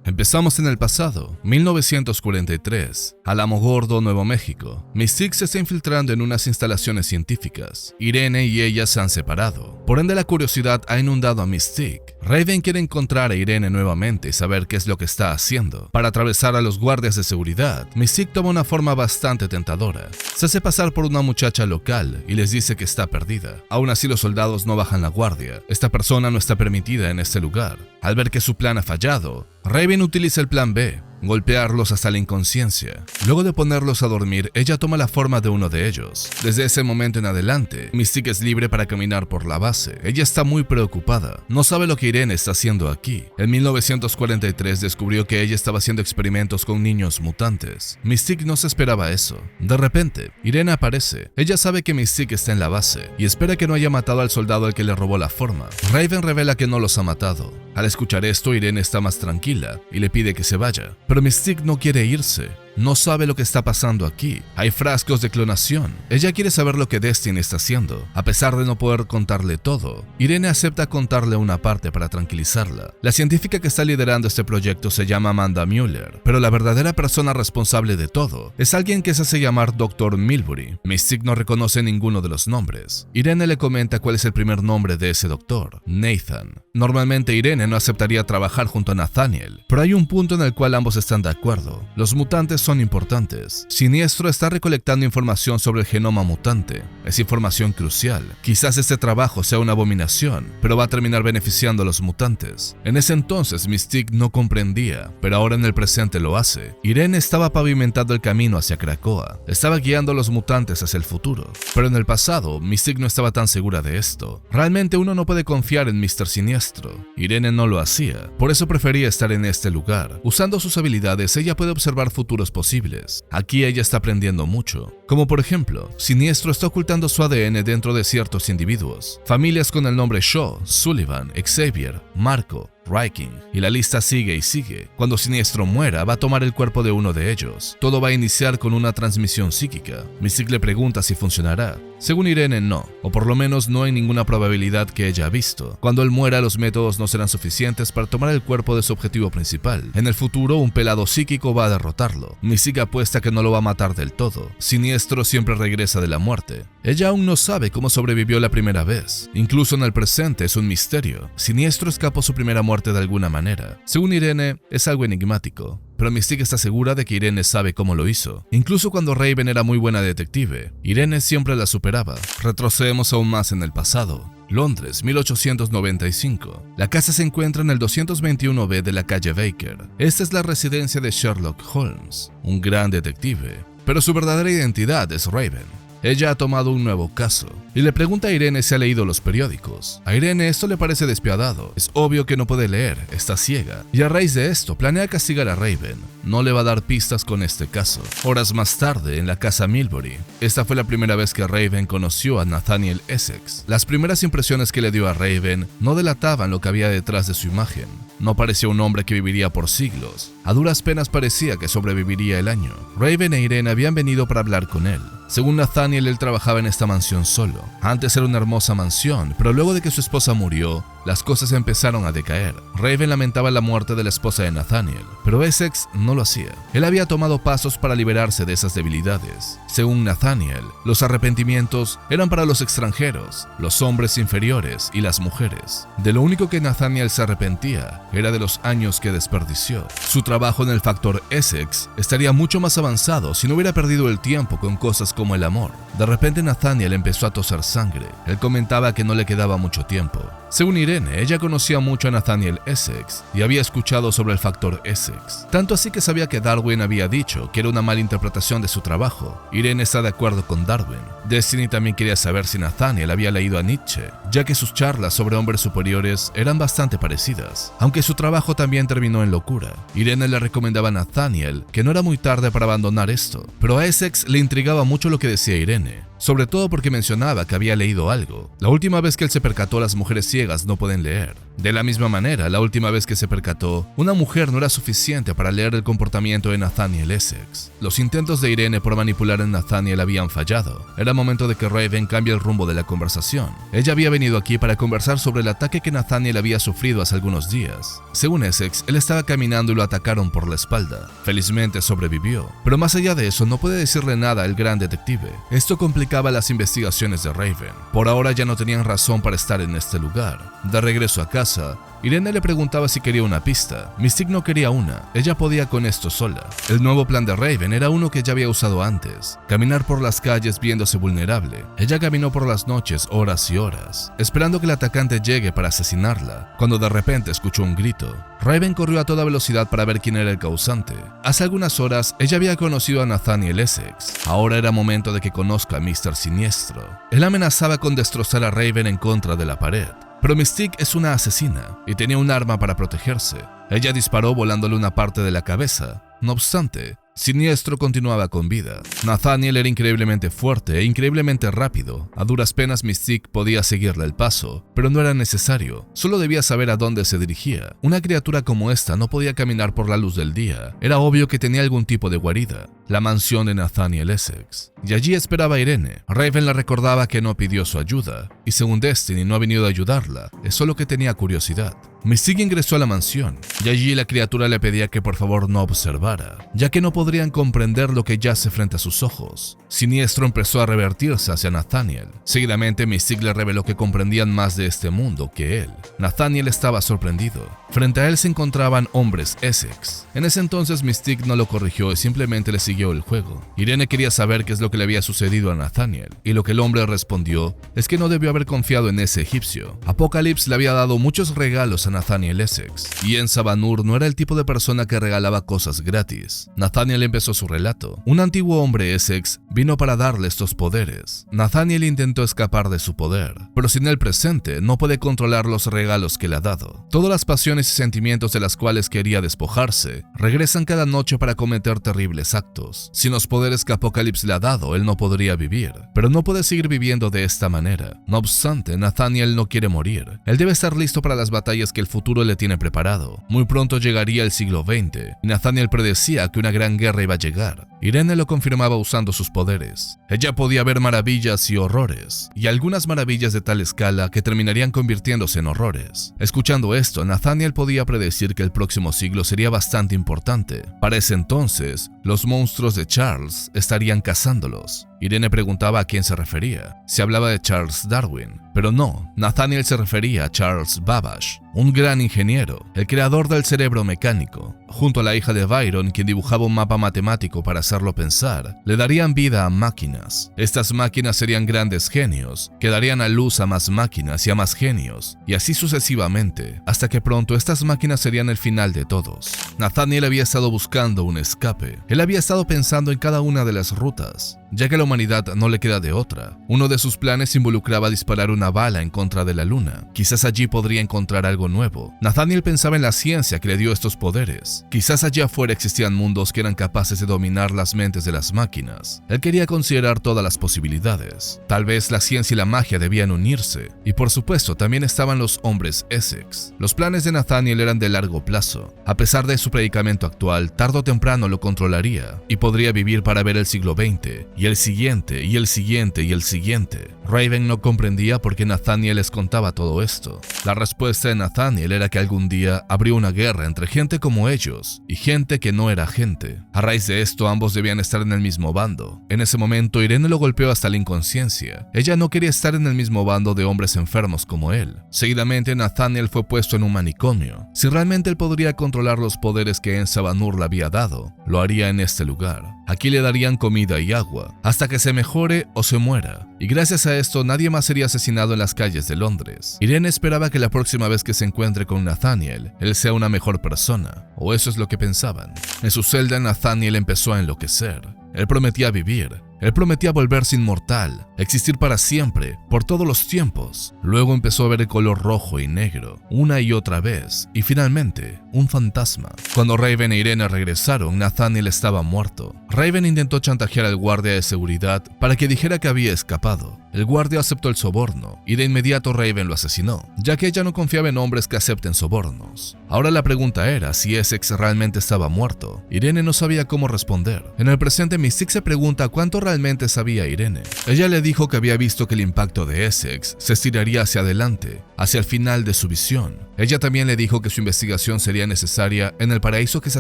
Empezamos en el pasado, 1943, Alamogordo, Nuevo México. Mystique se está infiltrando en unas instalaciones científicas. Irene y ella se han separado. Por ende, la curiosidad ha inundado a Mystique. Raven quiere encontrar a Irene nuevamente y saber qué es lo que está haciendo. Para atravesar a los guardias de seguridad, Mystique toma una forma bastante tentadora. Se hace pasar por una muchacha local y les dice que está perdida. Aún así, los soldados no bajan la guardia. Esta persona no está permitida en este lugar. Al ver que su plan ha fallado, Raven utiliza el plan B, golpearlos hasta la inconsciencia. Luego de ponerlos a dormir, ella toma la forma de uno de ellos. Desde ese momento en adelante, Mystique es libre para caminar por la base. Ella está muy preocupada. No sabe lo que Irene está haciendo aquí. En 1943 descubrió que ella estaba haciendo experimentos con niños mutantes. Mystique no se esperaba eso. De repente, Irene aparece. Ella sabe que Mystique está en la base y espera que no haya matado al soldado al que le robó la forma. Raven revela que no los ha matado. Al escuchar esto, Irene está más tranquila y le pide que se vaya. Pero Mystique no quiere irse. No sabe lo que está pasando aquí. Hay frascos de clonación. Ella quiere saber lo que Destiny está haciendo. A pesar de no poder contarle todo, Irene acepta contarle una parte para tranquilizarla. La científica que está liderando este proyecto se llama Amanda Mueller, pero la verdadera persona responsable de todo es alguien que se hace llamar Dr. Milbury. Mystique no reconoce ninguno de los nombres. Irene le comenta cuál es el primer nombre de ese doctor: Nathan. Normalmente Irene no aceptaría trabajar junto a Nathaniel, pero hay un punto en el cual ambos están de acuerdo. Los mutantes son importantes. Siniestro está recolectando información sobre el genoma mutante. Es información crucial. Quizás este trabajo sea una abominación, pero va a terminar beneficiando a los mutantes. En ese entonces Mystique no comprendía, pero ahora en el presente lo hace. Irene estaba pavimentando el camino hacia Krakoa. Estaba guiando a los mutantes hacia el futuro. Pero en el pasado, Mystique no estaba tan segura de esto. Realmente uno no puede confiar en Mr. Siniestro. Irene no lo hacía. Por eso prefería estar en este lugar. Usando sus habilidades, ella puede observar futuros posibles. Aquí ella está aprendiendo mucho. Como por ejemplo, Siniestro está ocultando su ADN dentro de ciertos individuos. Familias con el nombre Shaw, Sullivan, Xavier, Marco, Ryking, y la lista sigue y sigue. Cuando Siniestro muera, va a tomar el cuerpo de uno de ellos. Todo va a iniciar con una transmisión psíquica. Mystique le pregunta si funcionará. Según Irene, no, o por lo menos no hay ninguna probabilidad que ella ha visto. Cuando él muera, los métodos no serán suficientes para tomar el cuerpo de su objetivo principal. En el futuro, un pelado psíquico va a derrotarlo. Mystique apuesta que no lo va a matar del todo. Siniestro siempre regresa de la muerte. Ella aún no sabe cómo sobrevivió la primera vez. Incluso en el presente es un misterio. Siniestro escapó su primera muerte de alguna manera. Según Irene, es algo enigmático. Pero Mystique está segura de que Irene sabe cómo lo hizo. Incluso cuando Raven era muy buena detective, Irene siempre la superaba. Retrocedemos aún más en el pasado. Londres, 1895. La casa se encuentra en el 221B de la calle Baker. Esta es la residencia de Sherlock Holmes, un gran detective. Pero su verdadera identidad es Raven. Ella ha tomado un nuevo caso y le pregunta a Irene si ha leído los periódicos. A Irene esto le parece despiadado. Es obvio que no puede leer, está ciega. Y a raíz de esto planea castigar a Raven. No le va a dar pistas con este caso. Horas más tarde, en la casa Milbury. Esta fue la primera vez que Raven conoció a Nathaniel Essex. Las primeras impresiones que le dio a Raven no delataban lo que había detrás de su imagen. No parecía un hombre que viviría por siglos. A duras penas parecía que sobreviviría el año. Raven e Irene habían venido para hablar con él. Según Nathaniel, él trabajaba en esta mansión solo. Antes era una hermosa mansión, pero luego de que su esposa murió, las cosas empezaron a decaer. Raven lamentaba la muerte de la esposa de Nathaniel, pero Essex no lo hacía. Él había tomado pasos para liberarse de esas debilidades. Según Nathaniel, los arrepentimientos eran para los extranjeros, los hombres inferiores y las mujeres. De lo único que Nathaniel se arrepentía era de los años que desperdició. Su trabajo en el factor Essex estaría mucho más avanzado si no hubiera perdido el tiempo con cosas como el amor. De repente Nathaniel empezó a toser sangre. Él comentaba que no le quedaba mucho tiempo. Según Irene, ella conocía mucho a Nathaniel Essex y había escuchado sobre el factor Essex. Tanto así que sabía que Darwin había dicho que era una mala interpretación de su trabajo. Irene está de acuerdo con Darwin. Destiny también quería saber si Nathaniel había leído a Nietzsche, ya que sus charlas sobre hombres superiores eran bastante parecidas, aunque su trabajo también terminó en locura. Irene Irene le recomendaba a Nathaniel que no era muy tarde para abandonar esto, pero a Essex le intrigaba mucho lo que decía Irene, sobre todo porque mencionaba que había leído algo. La última vez que él se percató, las mujeres ciegas no pueden leer. De la misma manera, la última vez que se percató, una mujer no era suficiente para leer el comportamiento de Nathaniel Essex. Los intentos de Irene por manipular a Nathaniel habían fallado. Era momento de que Raven cambie el rumbo de la conversación. Ella había venido aquí para conversar sobre el ataque que Nathaniel había sufrido hace algunos días. Según Essex, él estaba caminando y lo atacaron por la espalda. Felizmente sobrevivió. Pero más allá de eso, no puede decirle nada al gran detective. Esto complicaba las investigaciones de Raven. Por ahora ya no tenían razón para estar en este lugar. De regreso a casa, Irene le preguntaba si quería una pista. Mystique no quería una, ella podía con esto sola. El nuevo plan de Raven era uno que ya había usado antes: caminar por las calles viéndose vulnerable. Ella caminó por las noches horas y horas, esperando que el atacante llegue para asesinarla, cuando de repente escuchó un grito. Raven corrió a toda velocidad para ver quién era el causante. Hace algunas horas ella había conocido a Nathaniel Essex. Ahora era momento de que conozca a Mr. Siniestro. Él amenazaba con destrozar a Raven en contra de la pared. Pero Mystique es una asesina y tenía un arma para protegerse. Ella disparó volándole una parte de la cabeza. No obstante, Siniestro continuaba con vida. Nathaniel era increíblemente fuerte e increíblemente rápido. A duras penas Mystique podía seguirle el paso, pero no era necesario. Solo debía saber a dónde se dirigía. Una criatura como esta no podía caminar por la luz del día. Era obvio que tenía algún tipo de guarida: la mansión de Nathaniel Essex. Y allí esperaba a Irene. Raven le recordaba que no pidió su ayuda, y según Destiny no ha venido a ayudarla, es solo que tenía curiosidad. Mystique ingresó a la mansión, y allí la criatura le pedía que por favor no observara, ya que no podrían comprender lo que yace frente a sus ojos. Siniestro empezó a revertirse hacia Nathaniel. Seguidamente Mystique le reveló que comprendían más de este mundo que él. Nathaniel estaba sorprendido. Frente a él se encontraban hombres Essex. En ese entonces Mystique no lo corrigió y simplemente le siguió el juego. Irene quería saber qué es lo que le había sucedido a Nathaniel, y lo que el hombre respondió es que no debió haber confiado en ese egipcio. Apocalypse le había dado muchos regalos a Nathaniel Essex, y en Sabanur no era el tipo de persona que regalaba cosas gratis. Nathaniel empezó su relato. Un antiguo hombre Essex vino para darle estos poderes. Nathaniel intentó escapar de su poder, pero sin el presente no puede controlar los regalos que le ha dado. Todas las pasiones y sentimientos de las cuales quería despojarse regresan cada noche para cometer terribles actos. Sin los poderes que Apocalypse le ha dado, él no podría vivir, pero no puede seguir viviendo de esta manera. No obstante, Nathaniel no quiere morir. Él debe estar listo para las batallas que el futuro le tiene preparado. Muy pronto llegaría el siglo XX, y Nathaniel predecía que una gran guerra iba a llegar. Irene lo confirmaba usando sus poderes. Ella podía ver maravillas y horrores, y algunas maravillas de tal escala que terminarían convirtiéndose en horrores. Escuchando esto, Nathaniel podía predecir que el próximo siglo sería bastante importante. Para ese entonces, los monstruos de Charles estarían cazándolos. Irene preguntaba a quién se refería. Se hablaba de Charles Darwin, pero no, Nathaniel se refería a Charles Babbage, un gran ingeniero, el creador del cerebro mecánico. Junto a la hija de Byron, quien dibujaba un mapa matemático para hacerlo pensar, le darían vida a máquinas. Estas máquinas serían grandes genios, que darían a luz a más máquinas y a más genios, y así sucesivamente, hasta que pronto estas máquinas serían el final de todos. Nathaniel había estado buscando un escape. Él había estado pensando en cada una de las rutas, ya que a la humanidad no le queda de otra. Uno de sus planes involucraba disparar una bala en contra de la luna. Quizás allí podría encontrar algo nuevo. Nathaniel pensaba en la ciencia que le dio estos poderes. Quizás allá afuera existían mundos que eran capaces de dominar las mentes de las máquinas. Él quería considerar todas las posibilidades. Tal vez la ciencia y la magia debían unirse. Y por supuesto también estaban los hombres Essex. Los planes de Nathaniel eran de largo plazo. A pesar de su predicamento actual, tarde o temprano lo controlaría y podría vivir para ver el siglo XX. Y el siguiente, y el siguiente, y el siguiente. Raven no comprendía por qué Nathaniel les contaba todo esto. La respuesta de Nathaniel era que algún día habría una guerra entre gente como ellos y gente que no era gente. A raíz de esto, ambos debían estar en el mismo bando. En ese momento, Irene lo golpeó hasta la inconsciencia. Ella no quería estar en el mismo bando de hombres enfermos como él. Seguidamente, Nathaniel fue puesto en un manicomio. Si realmente él podría controlar los poderes que En Sabanur le había dado, lo haría en este lugar. Aquí le darían comida y agua, hasta que se mejore o se muera. Y gracias a esto, nadie más sería asesinado en las calles de Londres. Irene esperaba que la próxima vez que se encuentre con Nathaniel, él sea una mejor persona, o eso es lo que pensaban. En su celda, Nathaniel empezó a enloquecer. Él prometía vivir, Él prometía volverse inmortal, existir para siempre, por todos los tiempos. Luego empezó a ver el color rojo y negro, una y otra vez, y finalmente, un fantasma. Cuando Raven e Irene regresaron, Nathaniel estaba muerto. Raven intentó chantajear al guardia de seguridad para que dijera que había escapado. El guardia aceptó el soborno, y de inmediato Raven lo asesinó, ya que ella no confiaba en hombres que acepten sobornos. Ahora la pregunta era si Essex realmente estaba muerto. Irene no sabía cómo responder. En el presente, Mystique se pregunta cuánto realmente sabía Irene. Ella le dijo que había visto que el impacto de Essex se estiraría hacia adelante, hacia el final de su visión. Ella también le dijo que su investigación sería necesaria en el paraíso que se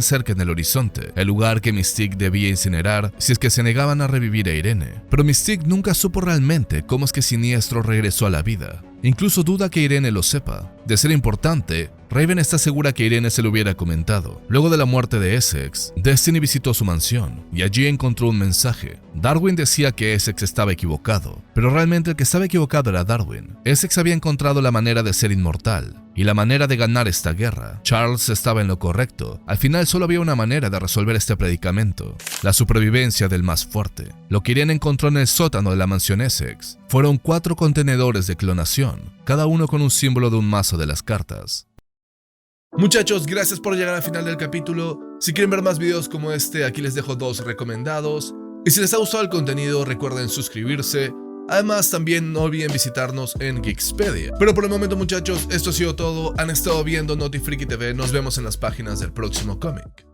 acerca en el horizonte, el lugar que Mystique debía incinerar si es que se negaban a revivir a Irene. Pero Mystique nunca supo realmente cómo es que Siniestro regresó a la vida. Incluso duda que Irene lo sepa. De ser importante, Raven está segura que Irene se lo hubiera comentado. Luego de la muerte de Essex, Destiny visitó su mansión y allí encontró un mensaje. Darwin decía que Essex estaba equivocado, pero realmente el que estaba equivocado era Darwin. Essex había encontrado la manera de ser inmortal y la manera de ganar esta guerra. Charles estaba en lo correcto. Al final solo había una manera de resolver este predicamento: la supervivencia del más fuerte. Lo que Irene encontró en el sótano de la mansión Essex fueron 4 contenedores de clonación, cada uno con un símbolo de un mazo de las cartas. Muchachos, gracias por llegar al final del capítulo. Si quieren ver más videos como este, aquí les dejo 2 recomendados. Y si les ha gustado el contenido, recuerden suscribirse. Además, también no olviden visitarnos en Geekspedia. Pero por el momento, muchachos, esto ha sido todo. Han estado viendo Notifriki TV. Nos vemos en las páginas del próximo cómic.